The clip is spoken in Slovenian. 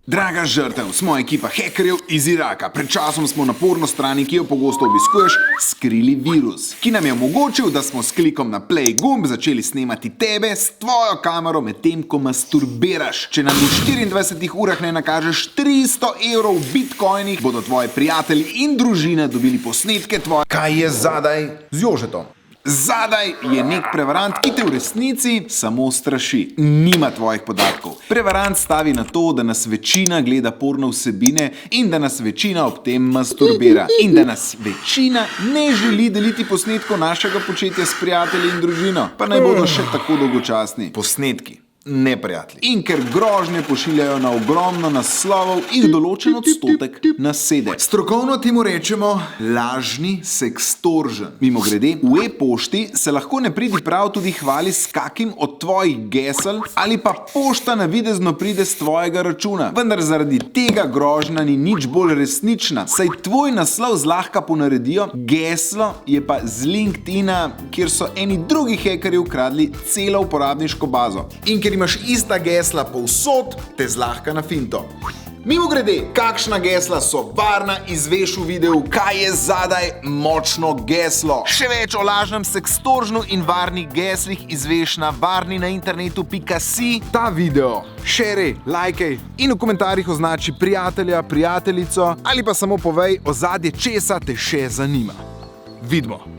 Draga žrtev, smo ekipa hekerjev iz Iraka. Pred časom smo na porno strani, ki jo pogosto obiskuješ, skrili virus, ki nam je omogočil, da smo s klikom na play gumb začeli snemati tebe s tvojo kamero medtem, ko masturbiraš. Če nam v 24 urah ne nakažeš 300 evrov v bitcoinih, bodo tvoji prijatelji in družina dobili posnetke tvoje. Kaj je zadaj z Jožetom? Zadaj je nek prevarant, ki te v resnici samo straši. Nima tvojih podatkov. Prevarant stavi na to, da nas večina gleda porno vsebine in da nas večina ob tem masturbira. In da nas večina ne želi deliti posnetkov našega početja s prijatelji in družino. Pa naj bodo še tako dolgočasni. Posnetki, ne prijatelji. In ker grožnje pošiljajo na ogromno naslovov, jih določen odstotek nasede. Strokovno temu rečemo lažni sextortion. Mimogrede, v e-pošti se lahko ne pridi prav tudi hvali s kakim od tvojih gesel ali pa pošta navidezno pride z tvojega računa. Vendar zaradi tega grožnja ni nič bolj resnična, saj tvoj naslov zlahka ponaredijo, geslo je pa z LinkedIna, kjer so eni drugi hekerji ukradli celo uporabniško bazo. In ker imaš ista gesla povsod, te zlahka na finto. Mimogrede, kakšna gesla so varna, izveš v videu, kaj je zadaj močno geslo. Še več o lažnem sextoržnu in varnih geslih izveš na varninainternetu.si. Ta video šeri, lajkej in v komentarjih označi prijatelja, prijateljico ali pa samo povej ozadje česa te še zanima. Vidimo.